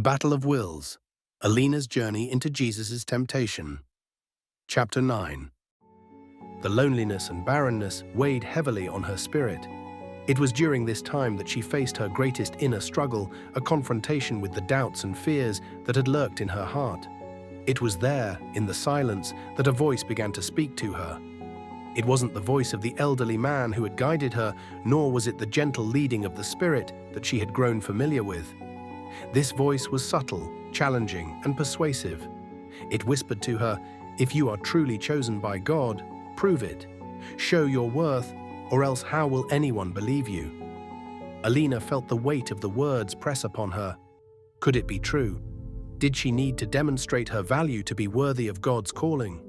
Battle of Wills, Alina's Journey into Jesus' Temptation. Chapter 9. The loneliness and barrenness weighed heavily on her spirit. It was during this time that she faced her greatest inner struggle, a confrontation with the doubts and fears that had lurked in her heart. It was there, in the silence, that a voice began to speak to her. It wasn't the voice of the elderly man who had guided her, nor was it the gentle leading of the Spirit that she had grown familiar with. This voice was subtle, challenging, and persuasive. It whispered to her, "If you are truly chosen by God, prove it. Show your worth, or else how will anyone believe you?" Alina felt the weight of the words press upon her. Could it be true? Did she need to demonstrate her value to be worthy of God's calling?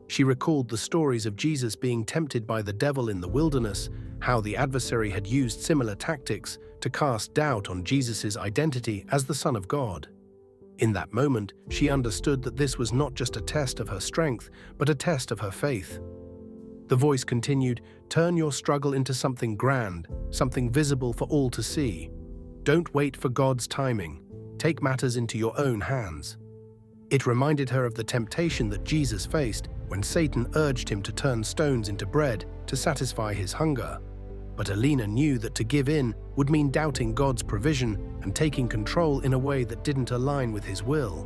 She recalled the stories of Jesus being tempted by the devil in the wilderness, how the adversary had used similar tactics to cast doubt on Jesus' identity as the Son of God. In that moment, she understood that this was not just a test of her strength, but a test of her faith. The voice continued, "Turn your struggle into something grand, something visible for all to see. Don't wait for God's timing. Take matters into your own hands." It reminded her of the temptation that Jesus faced when Satan urged him to turn stones into bread to satisfy his hunger. But Alina knew that to give in would mean doubting God's provision and taking control in a way that didn't align with his will.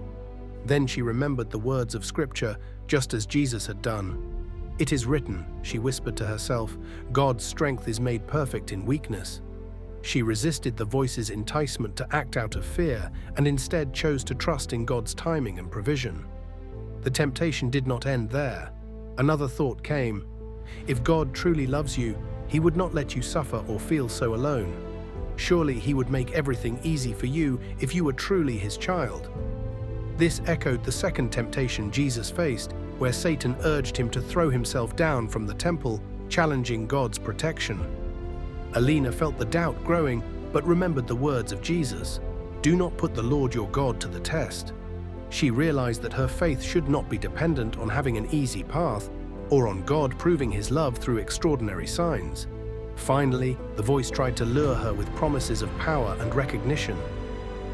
Then she remembered the words of Scripture, just as Jesus had done. "It is written," she whispered to herself, "God's strength is made perfect in weakness." She resisted the voice's enticement to act out of fear and instead chose to trust in God's timing and provision. The temptation did not end there. Another thought came. If God truly loves you, He would not let you suffer or feel so alone. Surely He would make everything easy for you if you were truly His child. This echoed the second temptation Jesus faced, where Satan urged him to throw himself down from the temple, challenging God's protection. Alina felt the doubt growing, but remembered the words of Jesus, "Do not put the Lord your God to the test." She realized that her faith should not be dependent on having an easy path, or on God proving His love through extraordinary signs. Finally, the voice tried to lure her with promises of power and recognition.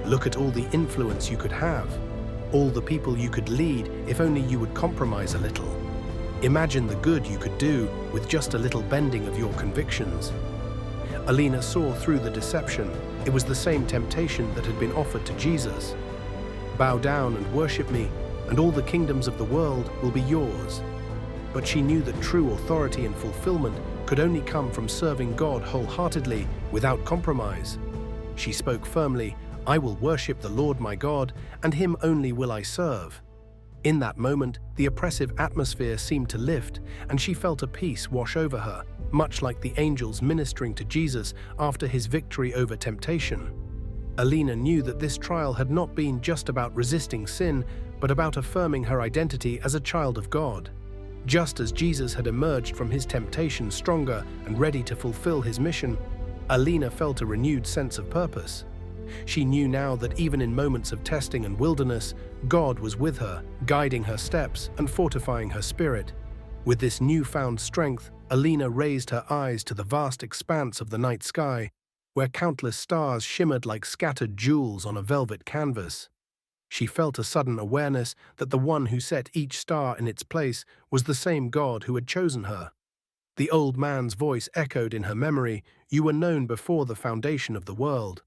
Look at all the influence you could have, all the people you could lead if only you would compromise a little. Imagine the good you could do with just a little bending of your convictions. Alina saw through the deception. It was the same temptation that had been offered to Jesus. "Bow down and worship me, and all the kingdoms of the world will be yours." But she knew that true authority and fulfillment could only come from serving God wholeheartedly, without compromise. She spoke firmly, "I will worship the Lord my God, and Him only will I serve." In that moment, the oppressive atmosphere seemed to lift, and she felt a peace wash over her, much like the angels ministering to Jesus after His victory over temptation. Alina knew that this trial had not been just about resisting sin, but about affirming her identity as a child of God. Just as Jesus had emerged from his temptation stronger and ready to fulfill his mission, Alina felt a renewed sense of purpose. She knew now that even in moments of testing and wilderness, God was with her, guiding her steps and fortifying her spirit. With this newfound strength, Alina raised her eyes to the vast expanse of the night sky, where countless stars shimmered like scattered jewels on a velvet canvas. She felt a sudden awareness that the one who set each star in its place was the same God who had chosen her. The old man's voice echoed in her memory, "You were known before the foundation of the world."